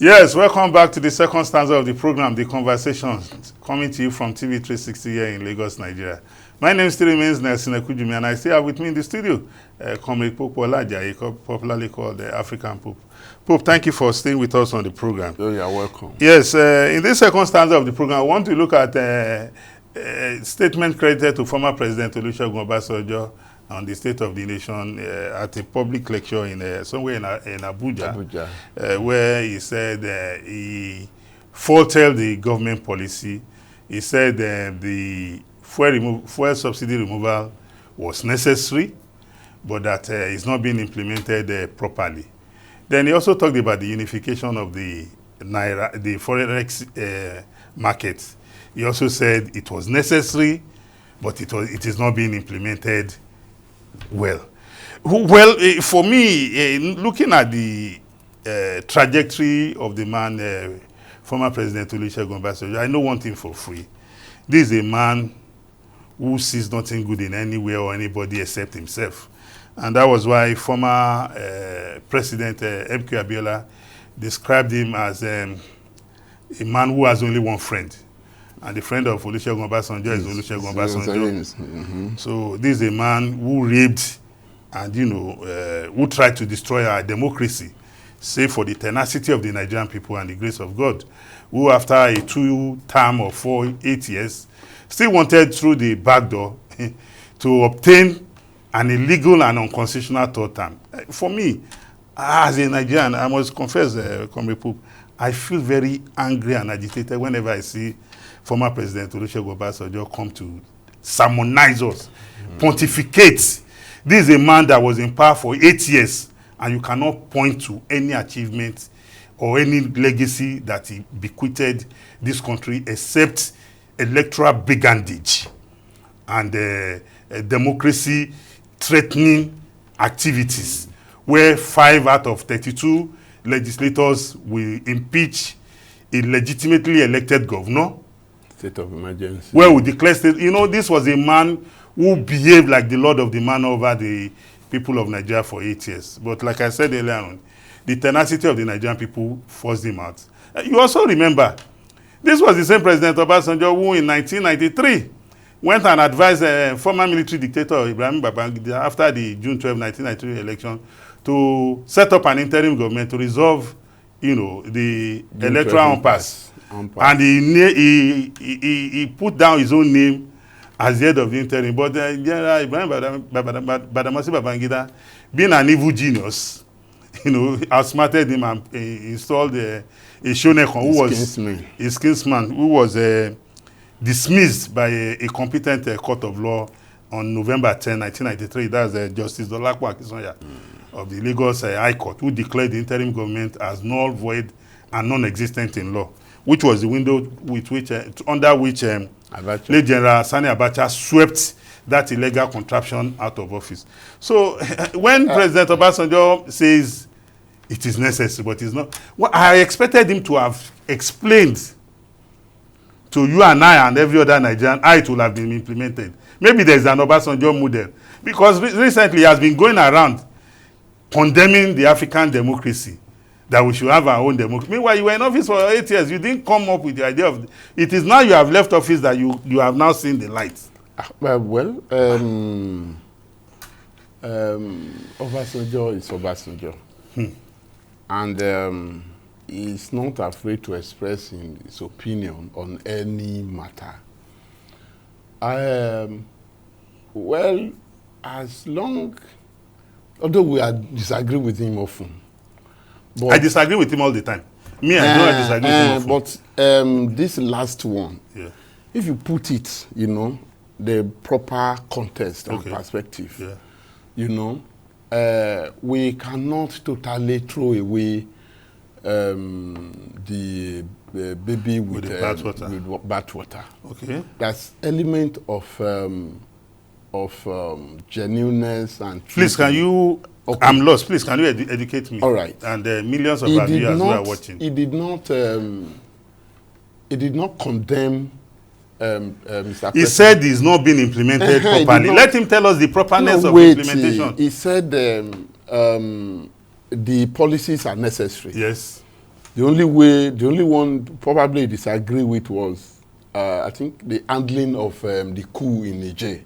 Yes, welcome back to the second stanza of the program, The Conversations, coming to you from TV 360 here in Lagos, Nigeria. My name still remains Nelson Ekujumi, and I still have with me in the studio, Comrade Pope Olajaye, popularly called the African Pope. Pope, thank you for staying with us on the program. Oh, you're welcome. Yes, in this second stanza of the program, I want to look at a statement credited to former President Olusegun Obasanjo on the State of the Nation at a public lecture in somewhere in Abuja. Where he said he faulted the government policy. He said the fuel subsidy removal was necessary, but that it's not being implemented properly. Then he also talked about the unification of the Naira, the forex market. He also said it was necessary, but it is not being implemented well. Well, for me, looking at the trajectory of the man, former President Olusegun Obasanjo, I know one thing for free. This is a man who sees nothing good in anywhere or anybody except himself. And that was why former President M.K. Abiola described him as a man who has only one friend. And the friend of Olusegun Obasanjo is Olusegun Obasanjo. So this is a man who raped and, who tried to destroy our democracy, save for the tenacity of the Nigerian people and the grace of God, who after a 2-term of 8 years, still wanted through the back door to obtain an illegal and unconstitutional third term. For me, as a Nigerian, I must confess, Comrade Pope, I feel very angry and agitated whenever I see former President Olusegun Obasanjo come to sermonize us, pontificate. This is a man that was in power for 8 years, and you cannot point to any achievement or any legacy that he bequeathed this country except electoral brigandage and democracy threatening activities, where 5 out of 32 legislators will impeach a legitimately elected governor. State of emergency. Where we declare state. This was a man who behaved like the Lord of the Man over the people of Nigeria for 8 years. But like I said earlier on, the tenacity of the Nigerian people forced him out. You also remember, this was the same President Obasanjo who in 1993 went and advised former military dictator Ibrahim Babangida after the June 12, 1993 election to set up an interim government to resolve, the electoral impasse. And he put down his own name as the head of the interim. But General Ibrahim Badamasi Babangida, being an evil genius, outsmarted him and installed a Shonekon, who was his kinsman, who was dismissed by a competent court of law on November 10, 1993. That's Justice Dolapo Akinsanya of the Lagos High Court, who declared the interim government as null, void, and non-existent in law, which was the window under which late General Sani Abacha swept that illegal contraption out of office. So when President Obasanjo says it is necessary, but it's not, I expected him to have explained to you and I and every other Nigerian how it will have been implemented. Maybe there's an Obasanjo model, because recently he has been going around condemning the African democracy, that we should have our own democracy. Meanwhile, you were in office for 8 years. You didn't come up with the idea of it. Is now you have left office that you have now seen the light. Obasanjo is Obasanjo. And he's not afraid to express his opinion on any matter. As long, although we disagree with him often. But I disagree with him all the time. Me, I don't disagree with him. But this last one, if you put it, the proper context and perspective, we cannot totally throw away the baby with bathwater. Okay. That's element of genuineness and truth. Please, can you? Okay. I'm lost. Please, can you educate me? All right. And millions of our viewers who are watching. He did not condemn Mr. President. He said it's not being implemented properly. Let him tell us the properness of implementation. He said the policies are necessary. Yes. The only one probably disagree with was, I think, the handling of the coup in Niger.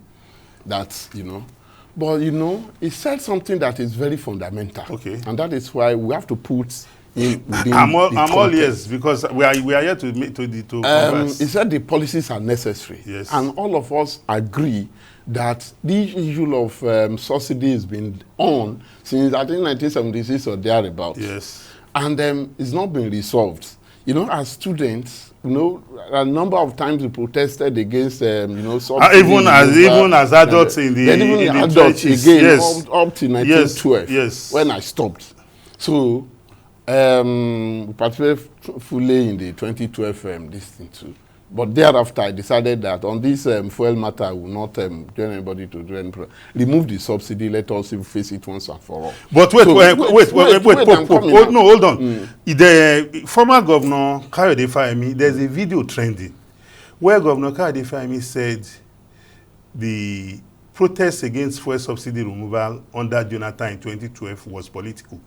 That's, but he said something that is very fundamental. Okay. And that is why we have to put in within I'm all context. yes, because we are here to converse. He said the policies are necessary. Yes. And all of us agree that the issue of subsidy has been on since, I think, 1976 or thereabouts. Yes. And it's not been resolved. As students, a number of times we protested against, subsidy. Even as adults in the trenches. Again, Yes. up to 1912, Yes. when I stopped. So, we participated fully in the 2012 this thing too. But thereafter, I decided that on this fuel matter, I will not join anybody to join. Remove the subsidy. Let us face it once and for all. But wait, hold on. Mm. The former governor Kayode Fayemi, there's a video trending where Governor Kayode Fayemi said the protest against fuel subsidy removal under Jonathan in 2012 was political.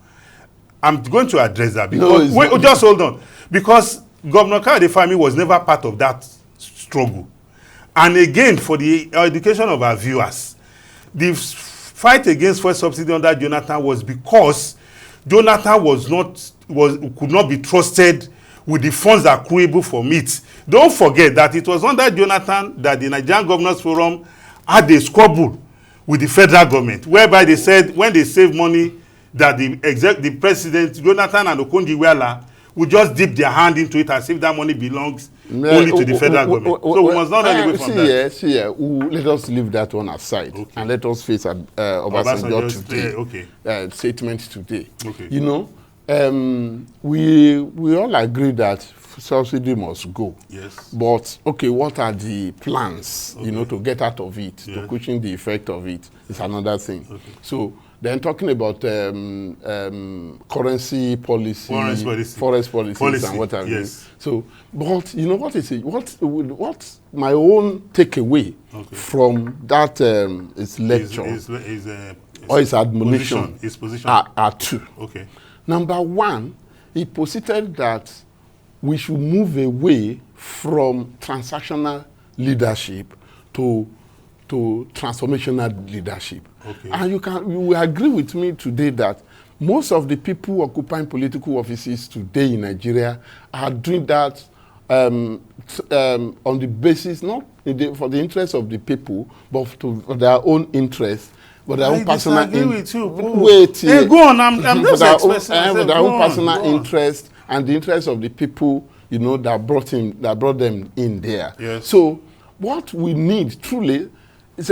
I'm going to address that because just hold on, because Governor Kayode Fayemi was never part of that struggle. And again, for the education of our viewers, the fight against fuel subsidy under Jonathan was because Jonathan could not be trusted with the funds accruable from it. Don't forget that it was under Jonathan that the Nigerian Governors Forum had a squabble with the federal government, whereby they said when they save money that the president, Jonathan and Okonjo-Iweala, would just dip their hand into it as if that money belongs only to the federal government. So we must not run away from that. Let us leave that one aside, okay, and let us face Obasanjo today. Okay. Statement today. Okay. We all agree that subsidy must go. Yes. But okay, what are the plans? Okay. To get out of it, to cushion the effect of it is another thing. Okay. So then talking about currency policy, forest policies, and what have you. So, but what is it? What my own takeaway from that is lecture or his admonition, his position are two. Okay. Number one, he posited that we should move away from transactional leadership to transformational leadership. Okay. And you will agree with me today that most of the people occupying political offices today in Nigeria are doing that on the basis, not for the interest of the people, but for their own interest, but their own personal interest. Hey, go on, I'm just expressing for their own personal interest and the interest of the people, that brought them in there. Yes. So what we need truly is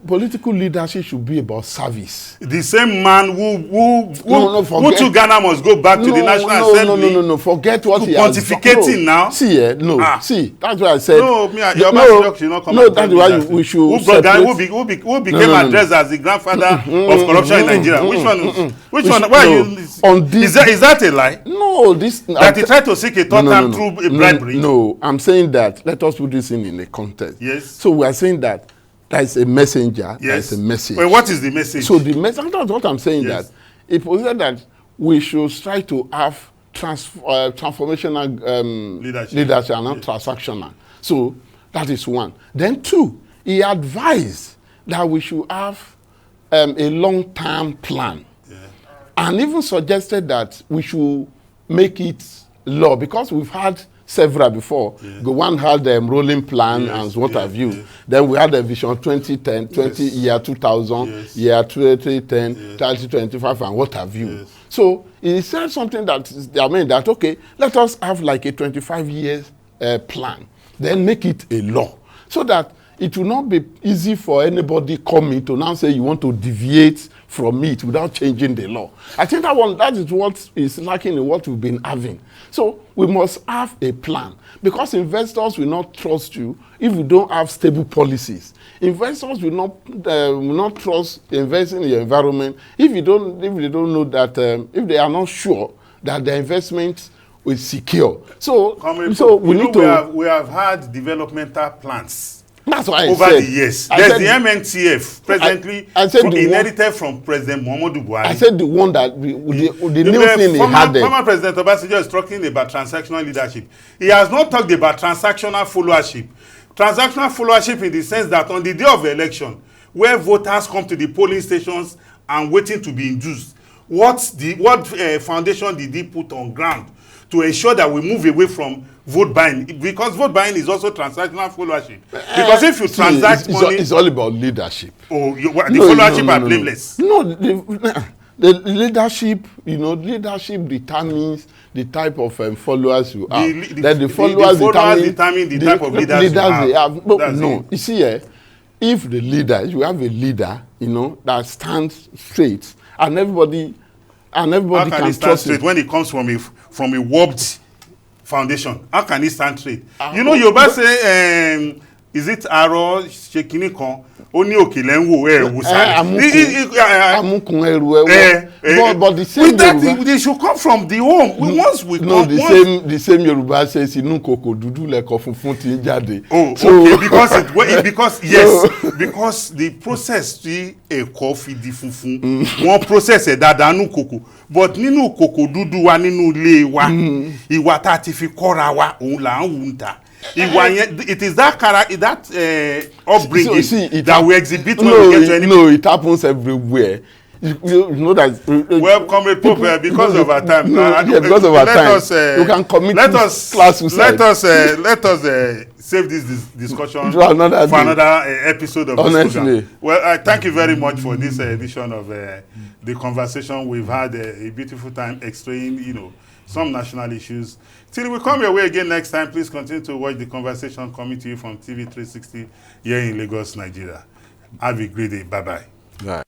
political leadership should be about service. The same man who took Ghana must go back to the National Assembly. No. Forget what he has done. Pontificating now. See, that's why I said. That's why we should. Who became addressed as the grandfather of corruption in Nigeria? Which one? Why are you? On this, is that a lie? No, that he tried to seek a third time through a bribery. No, I'm saying that. Let us put this in a context. Yes. So we are saying that. There is a messenger. Yes. There is a message. Well, what is the message? So the message, that's what I'm saying, that it was that we should try to have transformational leadership and not transactional. So that is one. Then two, he advised that we should have a long-term plan. Yeah. And even suggested that we should make it law, because we've had several before. The one had a rolling plan and what have you. Yes. Then we had a vision 2010, year 2000, year 2010, 2025, and what have you. Yes. So he said something that, okay, let us have like a 25 years plan, then make it a law, so that it will not be easy for anybody coming to now say you want to deviate from it without changing the law. I think that is what is lacking in what we've been having. So we must have a plan, because investors will not trust you if you don't have stable policies. Investors will not trust investing in your environment if they don't know that, if they are not sure that the investment is secure. So we need to. We have had developmental plans That's why over the years. There's the MNTF presently inherited from President Muhammadu Buhari. I said the one that the new thing he had there. Former President Obasanjo is talking about transactional leadership. He has not talked about transactional followership. Transactional followership in the sense that on the day of the election, where voters come to the polling stations and waiting to be induced, what foundation did he put on ground to ensure that we move away from vote buying? Because vote buying is also transactional followership. Because if you transact money, it's all about leadership. Oh, the followership are blameless. No, the leadership, leadership determines the type of followers you have. The followers determine the type of leaders you have. No, you see, if the leader, you have a leader, that stands straight, and everybody can trust him. When it comes from a warped foundation, how can he stand straight? Yoruba say, is it Aro Shekini kan? Oni okele nwo amukun eru but the same Yoruba, they should come from the home. Once we come, the same Yoruba says inu koko dudu leko funfun ti jáde. Okay, because the process ti eko fi di funfun, one process e dada nu koko, but nínú koko dudu wa nínú ilé wa, ìwà tá ti fi kọ́ra wa òun là ń wù nta. It is that character, that upbringing that we exhibit when we get to any. No, it happens everywhere. You know that. Well, Comrade Pope, because of our time. Because of our time. You can commit class suicide. Let us save this discussion for another episode of this program. Well, I thank you very much for this edition of the conversation. We've had a beautiful time explaining, some national issues. Till we come your way again next time, please continue to watch the conversation coming to you from TV 360 here in Lagos, Nigeria. Have a great day. Bye-bye. Bye.